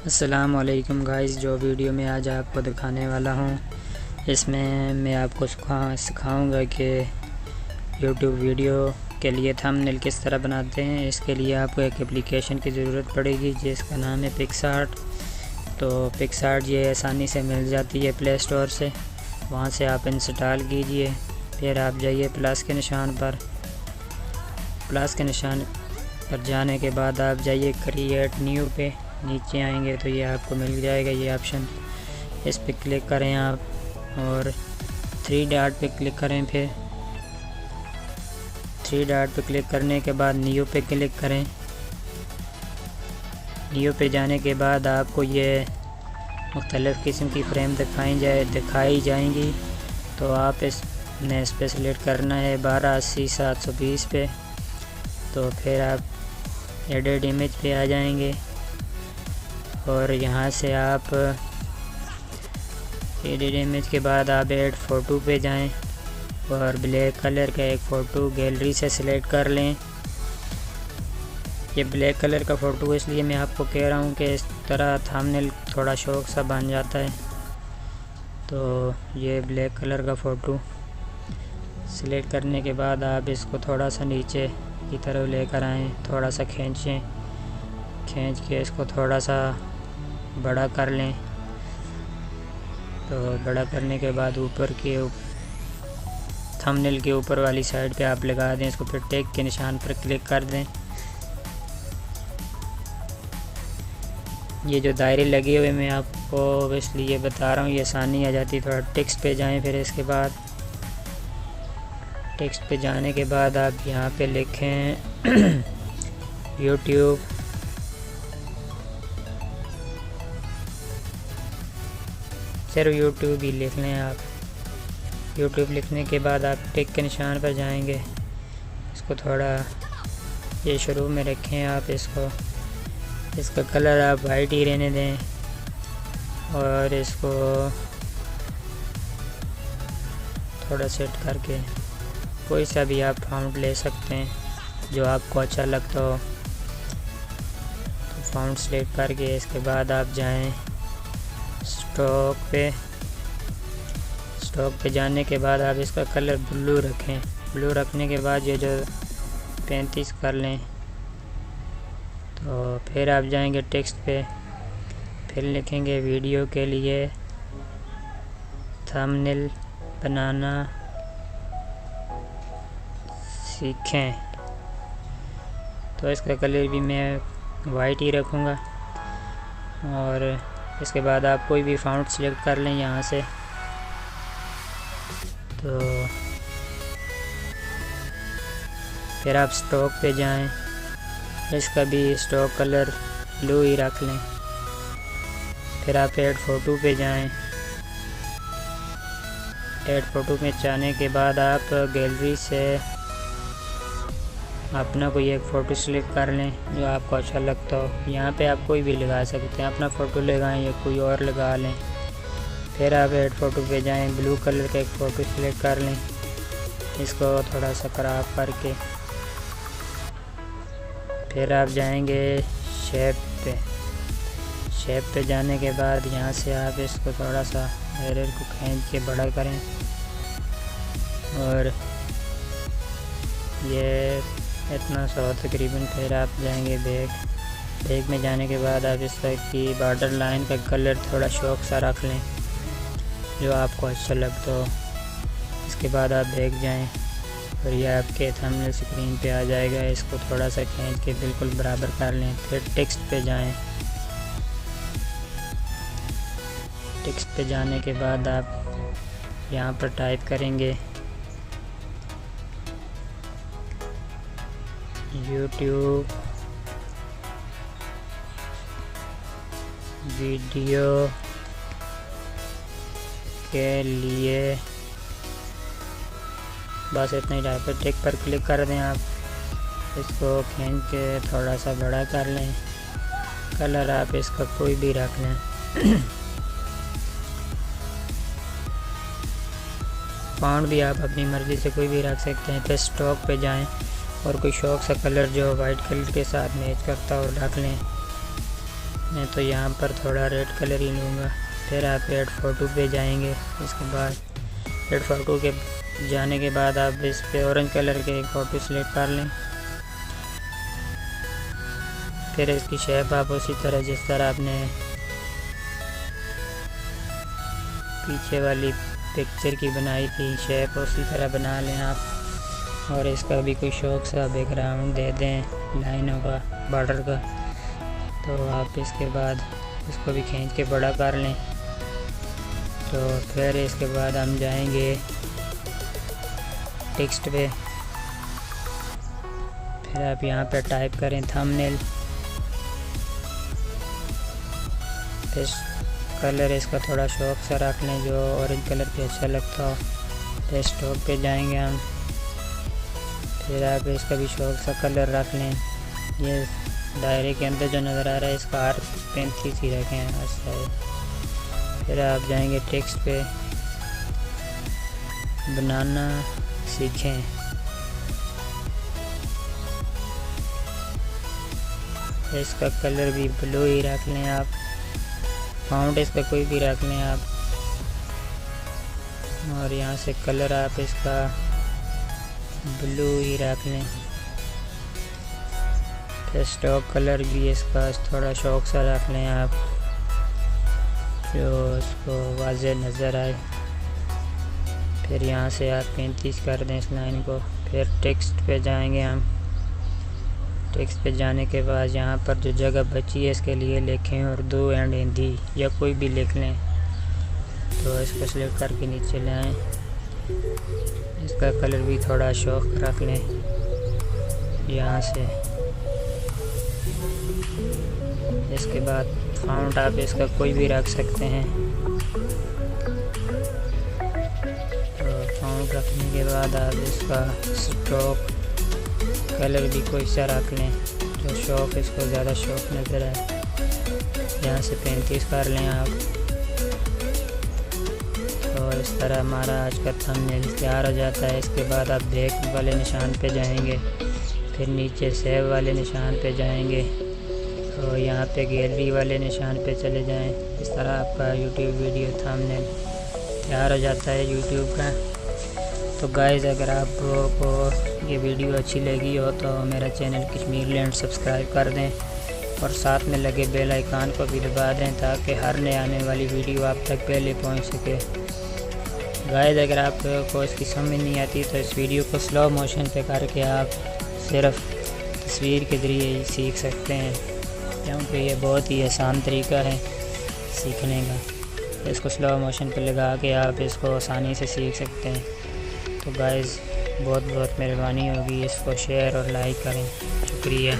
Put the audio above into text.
अस्सलाम वालेकुम गाइस। जो वीडियो में आज आपको दिखाने वाला हूँ इसमें मैं आपको सिखाऊंगा कि यूट्यूब वीडियो के लिए थंबनेल किस तरह बनाते हैं। इसके लिए आपको एक एप्लीकेशन की ज़रूरत पड़ेगी जिसका नाम है पिक्सआर्ट। तो पिक्सआर्ट ये आसानी से मिल जाती है प्ले स्टोर से, वहाँ से आप इंस्टॉल कीजिए। फिर आप जाइए प्लस के निशान पर। प्लस के निशान पर जाने के बाद आप जाइए क्रिएट न्यू पे। नीचे आएंगे तो ये आपको मिल जाएगा ये ऑप्शन, इस पर क्लिक करें आप और 3 डॉट पे क्लिक करें। फिर 3 डॉट पे क्लिक करने के बाद न्यू पे क्लिक करें। न्यू पे जाने के बाद आपको ये मुख्तलिफ़ किस्म की फ्रेम दिखाई जाएंगी। तो आप इस पर सेलेक्ट करना है 1280 720 पे। तो फिर आप एडिट इमेज पे आ जाएंगे और यहाँ से आप एडिट इमेज के बाद आप ऐड फ़ोटो पे जाएं और ब्लैक कलर का एक फ़ोटो गैलरी से सिलेक्ट कर लें। ये ब्लैक कलर का फ़ोटो इसलिए मैं आपको कह रहा हूँ कि इस तरह थंबनेल थोड़ा शौक सा बन जाता है। तो ये ब्लैक कलर का फ़ोटो सिलेक्ट करने के बाद आप इसको थोड़ा सा नीचे की तरफ लेकर आएँ, थोड़ा सा खींच के इसको थोड़ा सा बड़ा कर लें। तो बड़ा करने के बाद ऊपर के थंबनेल के ऊपर वाली साइड पे आप लगा दें इसको। फिर टिक के निशान पर क्लिक कर दें। ये जो दायरे लगे हुए मैं आपको इसलिए बता रहा हूँ, ये आसानी आ जाती है। थोड़ा टेक्स्ट पे जाएं। फिर इसके बाद टेक्स्ट पे जाने के बाद आप यहाँ पे लिखें यूट्यूब। सिर्फ यूट्यूब ही लिख लें आप। यूट्यूब लिखने के बाद आप टिक के निशान पर जाएंगे। इसको थोड़ा ये शुरू में रखें आप इसका कलर आप वाइट ही रहने दें और इसको थोड़ा सेट करके कोई सा भी आप फ़ॉन्ट ले सकते हैं जो आपको अच्छा लगता हो। तो फ़ॉन्ट सेलेक्ट करके इसके बाद आप जाएं स्टॉक पे जाने के बाद आप इसका कलर ब्लू रखें। ब्लू रखने के बाद ये जो 35 कर लें। तो फिर आप जाएंगे टेक्स्ट पे, फिर लिखेंगे वीडियो के लिए थंबनेल बनाना सीखें। तो इसका कलर भी मैं वाइट ही रखूँगा। और इसके बाद आप कोई भी फ़ॉन्ट सेलेक्ट कर लें यहाँ से। तो फिर आप स्टॉक पे जाएं, इसका भी स्टॉक कलर ब्लू ही रख लें। फिर आप ऐड फ़ोटो पे जाएं। ऐड फ़ोटो में जाने के बाद आप गैलरी से अपना कोई एक फ़ोटो सेलेक्ट कर लें जो आपको अच्छा लगता हो। यहाँ पे आप कोई भी लगा सकते हैं, अपना फ़ोटो लगाएं या कोई और लगा लें। फिर आप ऐड फ़ोटो पे जाएं, ब्लू कलर का एक फ़ोटो सेलेक्ट कर लें। इसको थोड़ा सा क्रॉप करके फिर आप जाएंगे शेप पे जाने के बाद यहाँ से आप इसको थोड़ा सा एरर को खींच के बड़ा करें और ये इतना सा हो तकरीबन। फिर आप जाएंगे बैक में जाने के बाद आप इस तरह की बॉर्डर लाइन का कलर थोड़ा शौक सा रख लें जो आपको अच्छा लगता हो। इसके बाद आप बैक जाएं और ये आपके थंबनेल स्क्रीन पे आ जाएगा। इसको थोड़ा सा खींच के बिल्कुल बराबर कर लें। फिर टेक्स्ट पे जाएं। टेक्स्ट पे जाने के बाद आप यहाँ पर टाइप करेंगे यूट्यूब वीडियो के लिए, बस इतना ही टाइप पर टिक पर क्लिक कर दें आप। इसको खींच के थोड़ा सा बड़ा कर लें। कलर आप इसका कोई भी रख लें। फ़ॉन्ट भी आप अपनी मर्ज़ी से कोई भी रख सकते हैं। फिर स्टॉक पे जाएं और कोई शौक सा कलर जो वाइट कलर के साथ मैच करता हो रख लें। मैं तो यहाँ पर थोड़ा रेड कलर ही लूँगा। फिर आप ऐड फ़ोटो पे जाएंगे। इसके बाद ऐड फ़ोटो के जाने के बाद आप इस पे ऑरेंज कलर के एक फ़ोटो सेलेक्ट कर लें। फिर इसकी शेप आप उसी तरह जिस तरह आपने पीछे वाली पिक्चर की बनाई थी शेप उसी तरह बना लें आप। और इसका भी कोई शौक सा बैकग्राउंड दे दें लाइनों का, बॉर्डर का। तो आप इसके बाद इसको भी खींच के बड़ा कर लें। तो फिर इसके बाद हम जाएंगे टेक्स्ट पे। फिर आप यहाँ पे टाइप करें थंबनेल। इस कलर इसका थोड़ा शौक सा रख लें जो ऑरेंज कलर पे अच्छा लगता हो। डेस्कटॉप पे जाएंगे हम। फिर आप इसका भी शौक सा कलर रख लें। ये दायरे के अंदर जो नज़र आ रहा है इसका आर्क 35 ही रखें ऐसा है। फिर आप जाएंगे टेक्स्ट पे, बनाना सीखें। इसका कलर भी ब्लू ही रख लें आप। फाउंड इसका कोई भी रख लें आप। और यहाँ से कलर आप इसका ब्लू ही रख लें। स्टॉक कलर भी इसका थोड़ा शौक सा रख लें आप जो उसको वाज़ेह नज़र आए। फिर यहाँ से आप 35 कर दें इस लाइन को। फिर टेक्स्ट पे जाएंगे हम। टेक्स्ट पे जाने के बाद यहाँ पर जो जगह बची है इसके लिए लिखें उर्दू एंड हिंदी या कोई भी लिख लें। तो इसको सेलेक्ट करके नीचे ले आएँ। इसका कलर भी थोड़ा शौक रख लें यहाँ से। इसके बाद फाउंट आप इसका कोई भी रख सकते हैं। तो फाउंट रखने के बाद आप इसका स्ट्रोक कलर भी कोई सा रख लें जो शौक इसको ज़्यादा शौक नज़र आए। यहाँ से 35 कर लें आप। तो इस तरह हमारा आज का थंबनेल तैयार हो जाता है। इसके बाद आप बैक वाले निशान पे जाएंगे। फिर नीचे सेव वाले निशान पे जाएंगे। तो यहाँ पे गैलरी वाले निशान पे चले जाएं। इस तरह आपका यूट्यूब वीडियो थंबनेल तैयार हो जाता है यूट्यूब का। तो गाइज़ अगर आपको ये वीडियो अच्छी लगी हो तो मेरा चैनल कश्मीर लैंड सब्सक्राइब कर दें और साथ में लगे बेल आइकन को भी दबा दें ताकि हर नए आने वाली वीडियो आप तक पहले पहुँच सके। गाइज़ अगर आपको इसकी समझ नहीं आती तो इस वीडियो को स्लो मोशन पे करके आप सिर्फ तस्वीर के ज़रिए ही सीख सकते हैं क्योंकि ये बहुत ही आसान तरीका है सीखने का। इसको स्लो मोशन पे लगा के आप इसको आसानी से सीख सकते हैं। तो गाइज़ बहुत बहुत मेहरबानी होगी, इसको शेयर और लाइक करें। शुक्रिया।